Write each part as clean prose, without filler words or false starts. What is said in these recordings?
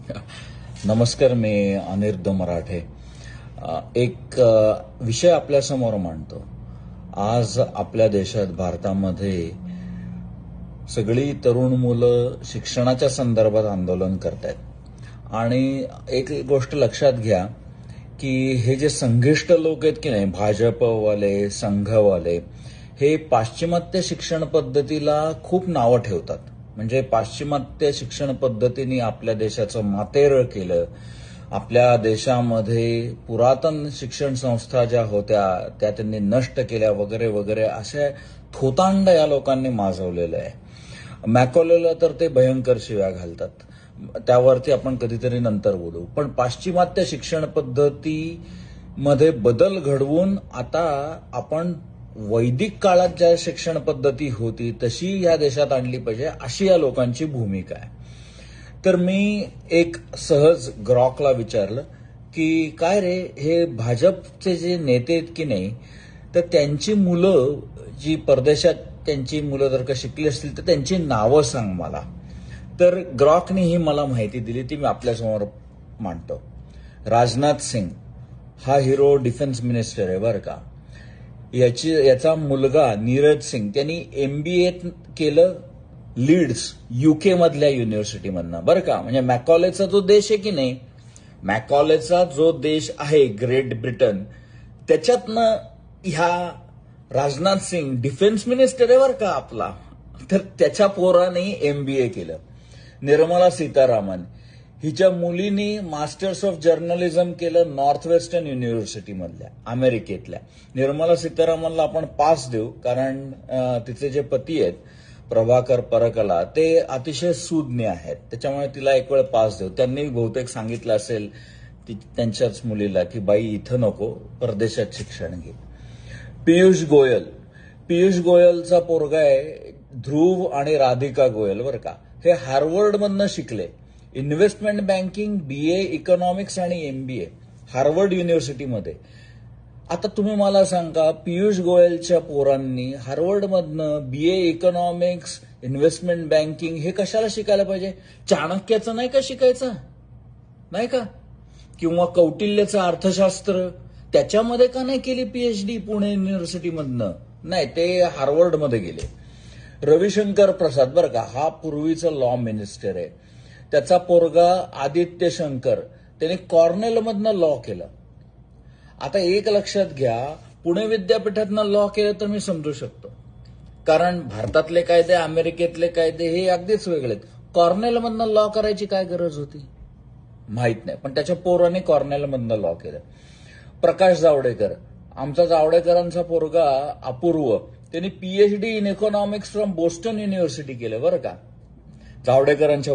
नमस्कार, मी अनिरुद्ध मराठे. एक विषय आपल्यासमोर मांडतो. आज आपल्या देशात, भारतामध्ये सगळी तरुण मुलं शिक्षणाच्या संदर्भात आंदोलन करतायत. आणि एक गोष्ट लक्षात घ्या की हे जे संघिष्ट लोक आहेत की नाही, भाजपवाले, संघवाले, हे पाश्चिमात्य शिक्षण पद्धतीला खूप नावं ठेवतात. म्हणजे पाश्चिमात्य शिक्षण पद्धतीने आपल्या देशाचं मातेरळ केलं. आपल्या देशामध्ये पुरातन शिक्षण संस्था ज्या होत्या त्या त्यांनी नष्ट केल्या वगैरे वगैरे, असे थोतांड या लोकांनी माजवलेलं आहे. मॅकॉलेला तर ते भयंकर शिव्या घालतात. त्यावरती आपण कधीतरी नंतर बोलू. पण पाश्चिमात्य शिक्षण पद्धतीमध्ये बदल घडवून आता आपण वैदिक काळात ज्या शिक्षण पद्धती होती तशी या देशात आणली पाहिजे, अशी या लोकांची भूमिका आहे. तर मी एक सहज ग्रॉकला विचारलं की काय रे, हे भाजपचे जे नेते आहेत की नाही, तर त्यांची मुलं जी परदेशात, त्यांची मुलं जर का शिकली असतील तर त्यांची नावं सांग मला. तर ग्रॉकने ही मला माहिती दिली, ती मी आपल्यासमोर मांडतो. राजनाथ सिंग हा हिरो डिफेन्स मिनिस्टर आहे बरं का. याचा मुलगा नीरज सिंग, त्यांनी MBA केलं लीड्स UK मधल्या युनिव्हर्सिटीमधनं बरं का. म्हणजे मॅकॉलेचा जो देश आहे की नाही, मॅकॉलेचा जो देश आहे ग्रेट ब्रिटन, त्याच्यातनं ह्या राजनाथ सिंग डिफेन्स मिनिस्टर आहे बरं का आपला, तर त्याच्या पोराने MBA केलं. निर्मला सीतारामन हिच्या मुलीने मास्टर्स ऑफ जर्नलिझम केलं नॉर्थ वेस्टर्न युनिव्हर्सिटीमधल्या, अमेरिकेतल्या. निर्मला सीतारामनला आपण पास देऊ, कारण तिचे जे पती आहेत प्रभाकर परकला, ते अतिशय सुज्ञ आहेत, त्याच्यामुळे तिला एक वेळ पास देऊ. त्यांनी बहुतेक सांगितलं असेल त्यांच्याच मुलीला की बाई इथं नको, परदेशात शिक्षण घे. पियुष गोयलचा पोरगा आहे ध्रुव आणि राधिका गोयल बरं का. हे हार्वर्डमधनं शिकले, इन्व्हेस्टमेंट बँकिंग, BA इकॉनॉमिक्स आणि MBA हार्वर्ड युनिव्हर्सिटीमध्ये. आता तुम्ही मला सांगा, पियुष गोयलच्या पोरांनी हार्वर्डमधनं BA इकॉनॉमिक्स, इन्व्हेस्टमेंट बँकिंग हे कशाला शिकायला पाहिजे? चाणक्याचं नाही का शिकायचं, नाही का? किंवा कौटिल्याचं अर्थशास्त्र, त्याच्यामध्ये का नाही केली PhD पुणे युनिव्हर्सिटीमधनं? नाही, ते हार्वर्डमध्ये गेले. रविशंकर प्रसाद बरं का, हा पूर्वीचा लॉ मिनिस्टर आहे. त्याचा पोरगा आदित्य शंकर, त्याने कॉर्नेलमधनं लॉ केलं. आता एक लक्षात घ्या, पुणे विद्यापीठातनं लॉ केलं तर मी समजू शकतो, कारण भारतातले कायदे, अमेरिकेतले कायदे हे अगदीच वेगळेत. कॉर्नेलमधनं लॉ करायची काय गरज होती माहित नाही, पण त्याच्या पोराने कॉर्नेलमधनं लॉ केलं. प्रकाश जावडेकर, आमचा जावडेकरांचा पोरगा अपूर्व, त्यांनी PhD in economics from Boston university केलं बरं का. जावडेकरांच्या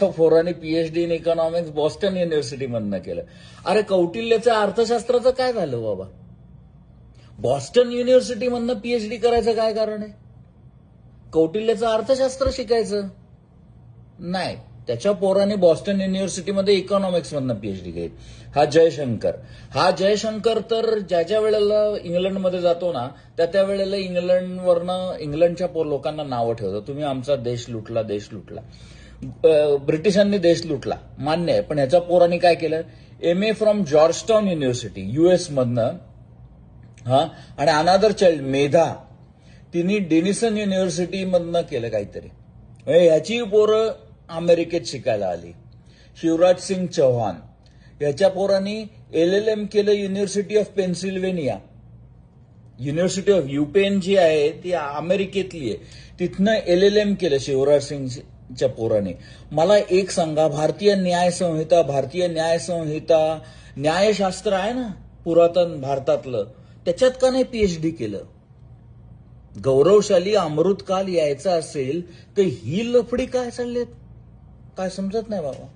पोराने PhD इन इकॉनॉमिक्स बॉस्टन युनिव्हर्सिटीमधनं केलं. अरे कौटिल्याचं अर्थशास्त्राचं काय झालं बाबा? बॉस्टन युनिव्हर्सिटीमधनं PhD करायचं काय कारण आहे? कौटिल्याचं अर्थशास्त्र शिकायचं नाही. त्याच्या पोराने बॉस्टन युनिव्हर्सिटीमध्ये इकॉनॉमिक्समधनं PhD केली. हा जयशंकर तर ज्या वेळेला इंग्लंडमध्ये जातो ना, त्या वेळेला इंग्लंडच्या लोकांना नावं ठेवतो, तुम्ही आमचा देश लुटला. ब्रिटिशांनी देश लुटला मान्य आहे, पण ह्याच्या पोरांनी काय केलं? MA from Georgetown university US मधनं. आणि अनादर चाइल्ड मेधा, तिने डेनिसन युनिव्हर्सिटी मधनं केलं काहीतरी. ह्याची पोरं अमेरिकेत शिकायला आली. शिवराज सिंग चौहान, याच्या पोरांनी LLM केलं university of Pennsylvania. University of UPenn जी आहे ती अमेरिकेतली आहे, तिथनं LLM केलं शिवराज सिंगच्या पोराने. मला एक सांगा, भारतीय न्यायसंहिता न्यायशास्त्र आहे ना पुरातन भारतातलं, त्याच्यात का नाही PhD केलं? गौरवशाली अमृतकाल यायचा असेल तर ही लफडी काय चाललेत, काय समजत नाही बाबा.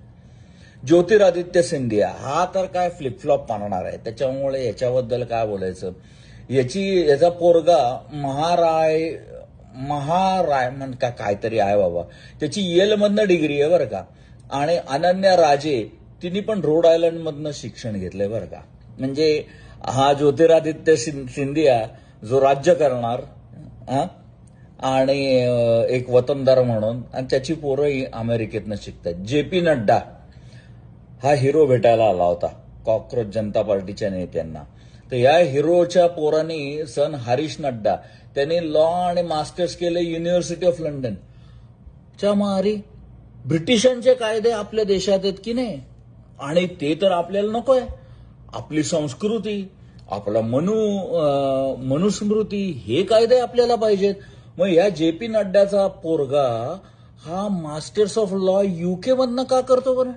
ज्योतिरादित्य सिंधिया हा तर काय फ्लिपफ्लॉप पाणणार आहे, त्याच्यामुळे याच्याबद्दल काय बोलायचं. याचा पोरगा महाराय का काहीतरी आहे बाबा, त्याची येलमधनं डिग्री आहे बरं का. आणि अनन्या राजे, तिने पण रोड आयलंड मधनं शिक्षण घेतलंय बरं का. म्हणजे हा ज्योतिरादित्य सिंधिया जो राज्य करणार, आणि एक वतनदार म्हणून, आणि त्याची पोरं अमेरिकेतनं शिकतात. जे.पी. नड्डा हा हिरो भेटायला आला होता कॉक्रोच जनता पार्टीच्या नेत्यांना. तर या हिरोच्या पोरांनी सन हरीश नड्डा त्यांनी लॉ आणि मास्टर्स केले युनिव्हर्सिटी ऑफ लंडन. च्या मारी ब्रिटिशांचे कायदे आपल्या देशात आहेत की नाही, आणि ते तर आपल्याला नकोय. आपली संस्कृती, आपला मनुस्मृती, हे कायदे आपल्याला पाहिजेत. मग या जे.पी. नड्ड्याचा पोरगा हा मास्टर्स ऑफ लॉ युके मधनं का करतो बरं?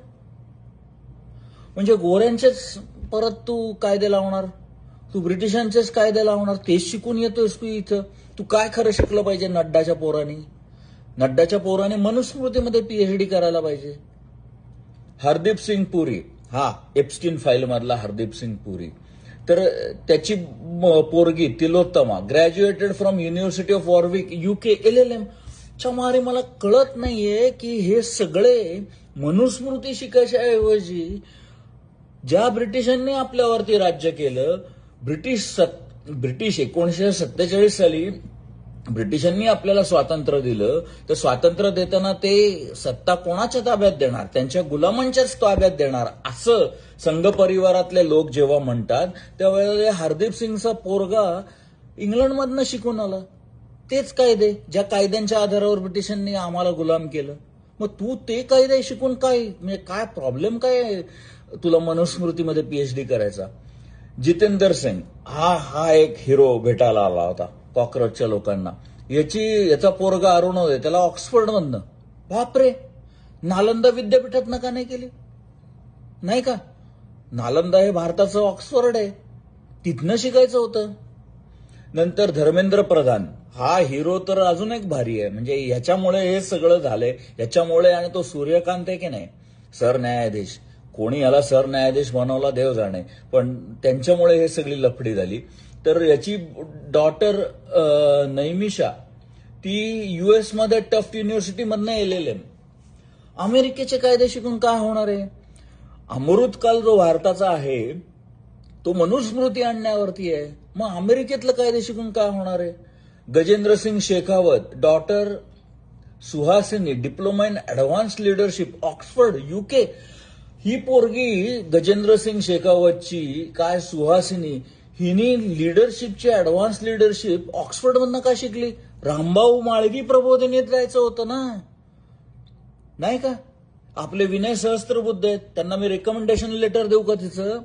म्हणजे गोऱ्यांचेच परत तू कायदे लावणार, तू ब्रिटिशांचेच कायदे लावणार, तेच शिकून येतोयस तू इथं. तू काय खरं शिकलं पाहिजे नड्डाच्या पोरांनी? नड्डाच्या पोराने मनुस्मृतीमध्ये पीएचडी करायला पाहिजे. हरदीप सिंग पुरी, हा एप्स्टीन फाईल मधला हरदीप सिंग पुरी, तर त्याची पोरगी Tilottama graduated from university of Warwick UK LLM. च्या मारे मला कळत नाहीये की हे सगळे मनुस्मृती शिकायच्या ऐवजी ज्या ब्रिटिशांनी आपल्यावरती राज्य केलं, ब्रिटिश 1947 साली ब्रिटिशांनी आपल्याला स्वातंत्र्य दिलं, तर स्वातंत्र्य देताना ते सत्ता कोणाच्या ताब्यात देणार? त्यांच्या गुलामांच्याच ताब्यात देणार, असं संघ परिवारातले लोक जेव्हा म्हणतात, त्यावेळेला हरदीप सिंगचा पोरगा इंग्लंडमधनं शिकून आला तेच कायदे, ज्या कायद्यांच्या आधारावर ब्रिटिशांनी आम्हाला गुलाम केलं. मग तू ते कायदे शिकून काय, म्हणजे काय प्रॉब्लेम काय आहे तुला मनुस्मृतीमध्ये पीएचडी करायचा? जितेंद्र सिंग हा एक हिरो भेटायला आला होता कॉक्रोचच्या लोकांना. याचा पोरगा अरुणोदय, त्याला ऑक्सफर्ड मधनं, बापरे, नालंदा विद्यापीठात का नाही केली? नाही का? नालंदा हे भारताचं ऑक्सफर्ड आहे, तिथनं शिकायचं होतं. नंतर धर्मेंद्र प्रधान हा हिरो तर अजून एक भारी आहे. म्हणजे ह्याच्यामुळे हे सगळं झालंय, ह्याच्यामुळे. आणि तो सूर्यकांत आहे की नाही, सरन्यायाधीश, कोणी याला सरन्यायाधीश बनवला देव जाणे, पण त्यांच्यामुळे हे सगळी लफडी झाली. तर याची डॉटर नैमिषा, ती US मध्ये टफ्ट युनिव्हर्सिटी मधनं LLM. अमेरिकेचे कायदे शिकून काय होणार आहे? अमृतकाल जो भारताचा आहे तो मनुस्मृती आणण्यावरती आहे. मग अमेरिकेतलं कायदे शिकून काय होणार आहे? Gajendra Singh Shekhawat, daughter Suhasini, diploma in advance leadership, Oxford UK. ही पोरगी गजेंद्र सिंग शेखावतची, काय सुहासिनी, हिने लीडरशिपची, ऍडव्हान्स लीडरशिप ऑक्सफर्ड मधनं का शिकली? रामभाऊ माळगी प्रबोधिनीत जायचं होतं ना, नाही का? आपले विनय सहस्त्रबुद्धे आहेत, त्यांना मी रेकमेंडेशन लेटर देऊ का तिचं?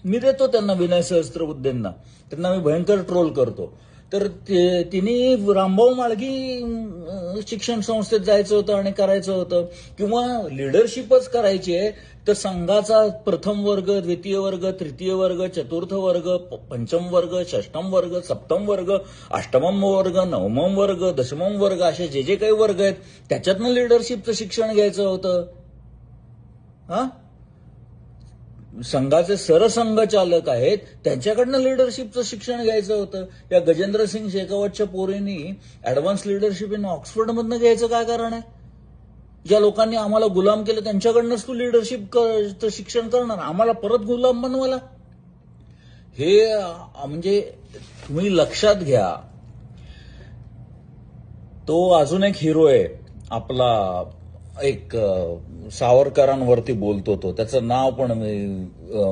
मी देतो त्यांना, विनय सहस्त्रबुद्धेंना. त्यांना मी भयंकर ट्रोल करतो. तर तिने रामभाऊ माळगी शिक्षण संस्थेत जायचं होतं आणि करायचं होतं, किंवा लिडरशिपच करायची आहे तर संघाचा प्रथम वर्ग, द्वितीय वर्ग, तृतीय वर्ग, चतुर्थ वर्ग, पंचम वर्ग, षष्टम वर्ग, सप्तम वर्ग, अष्टमम वर्ग, नवमम वर्ग, दशमम वर्ग, असे जे जे काही वर्ग आहेत त्याच्यातनं लिडरशिपचं शिक्षण घ्यायचं होतं. हा, संघाचे सरसंघचालक आहेत त्यांच्याकडनं लिडरशिपचं शिक्षण घ्यायचं होतं. या गजेंद्र सिंग शेखावतच्या पोरींनी ऍडव्हान्स लिडरशिप इन ऑक्सफर्ड मधनं घ्यायचं काय कारण आहे? ज्या लोकांनी आम्हाला गुलाम केलं त्यांच्याकडनंच तू लिडरशिप शिक्षण करणार, आम्हाला परत गुलाम बनवायला? हे म्हणजे तुम्ही लक्षात घ्या. तो अजून एक हिरो आहे आपला, एक सावरकरांवरती बोलतो तो, त्याचं नाव पण मी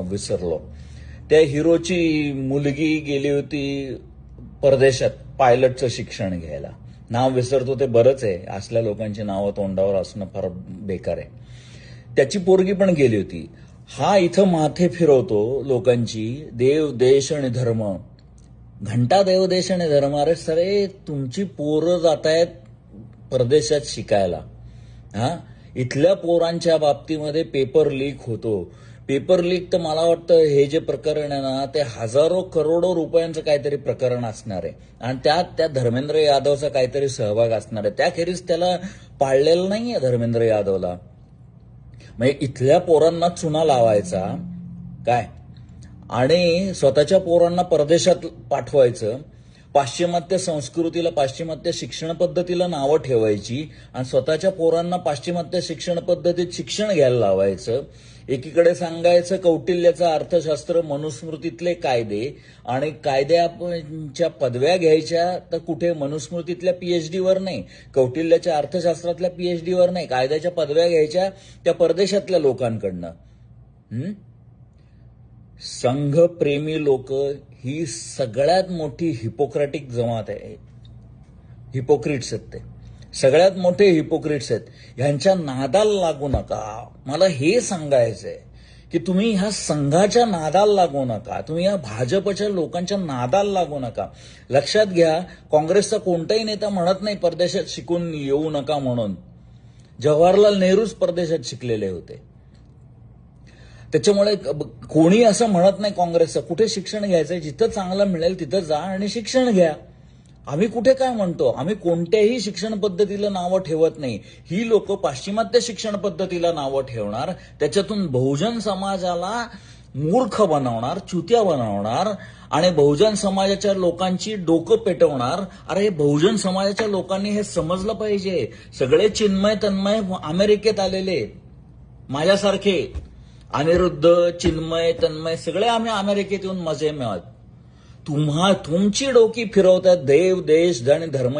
विसरलो. त्या हिरोची मुलगी गेली होती परदेशात पायलटचं शिक्षण घ्यायला. नाव विसरतो ते बरंच आहे, असल्या लोकांची नावं तोंडावर असणं फार बेकार आहे. त्याची पोरगी पण गेली होती. हा इथं माथे फिरवतो लोकांची, देव देश आणि धर्म, घंटा देव देश आणि धर्म. अरे सरे, तुमची पोरं जात आहेत परदेशात शिकायला. हा, इथल्या पोरांच्या बाबतीमध्ये पेपर लीक होतो. पेपर लीक तर मला वाटतं हे जे प्रकरण आहे ना, ते हजारो करोडो रुपयांचं काहीतरी प्रकरण असणार आहे, आणि त्यात त्या धर्मेंद्र यादवचा काहीतरी सहभाग असणार आहे. त्याखेरीज त्याला पाळलेलं नाहीये धर्मेंद्र यादवला. म्हणजे इथल्या पोरांना चुना लावायचा काय, आणि स्वतःच्या पोरांना परदेशात पाठवायचं, पाश्चिमात्य संस्कृतीला, पाश्चिमात्य शिक्षण पद्धतीला नावं ठेवायची आणि स्वतःच्या पोरांना पाश्चिमात्य शिक्षण पद्धतीत शिक्षण घ्यायला लावायचं. एकीकडे सांगायचं कौटिल्याचं अर्थशास्त्र, मनुस्मृतीतले कायदे, आणि कायद्याच्या पदव्या घ्यायच्या तर कुठे मनुस्मृतीतल्या पीएचडीवर नाही, कौटिल्याच्या अर्थशास्त्रातल्या पीएचडीवर नाही, कायद्याच्या पदव्या घ्यायच्या त्या परदेशातल्या लोकांकडनं. संघप्रेमी लोक ही सगळ्यात मोठी हिपोक्रॅटिक जमात आहे. हिपोक्रिट्स आहेत ते, सगळ्यात मोठे हिपोक्रिट्स आहेत. ह्यांच्या नादाला लागू नका. मला हे सांगायचंय की तुम्ही ह्या संघाच्या नादाला लागू नका, तुम्ही या भाजपच्या लोकांच्या नादाला लागू नका. लक्षात घ्या, काँग्रेसचा कोणताही नेता म्हणत नाही परदेशात शिकून येऊ नका म्हणून. जवाहरलाल नेहरूच परदेशात शिकलेले होते. त्याच्यामुळे कोणी असं म्हणत नाही काँग्रेसचं कुठे शिक्षण घ्यायचंय, जिथं चांगलं मिळेल तिथं जा आणि शिक्षण घ्या. आम्ही कुठे काय म्हणतो, आम्ही कोणत्याही शिक्षण पद्धतीला नावं ठेवत नाही. ही लोक पाश्चिमात्य शिक्षण पद्धतीला नावं ठेवणार, त्याच्यातून बहुजन समाजाला मूर्ख बनवणार, चुत्या बनवणार आणि बहुजन समाजाच्या लोकांची डोकं पेटवणार. अरे बहुजन समाजाच्या लोकांनी हे समजलं पाहिजे. सगळे चिन्मय तन्मय अमेरिकेत आलेले, माझ्यासारखे अनिरुद्ध, चिन्मय, तन्मय सगळे आम्ही अमेरिकेत येऊन मजे मिळत. तुमची डोकी फिरवतात देव, देश आणि धर्म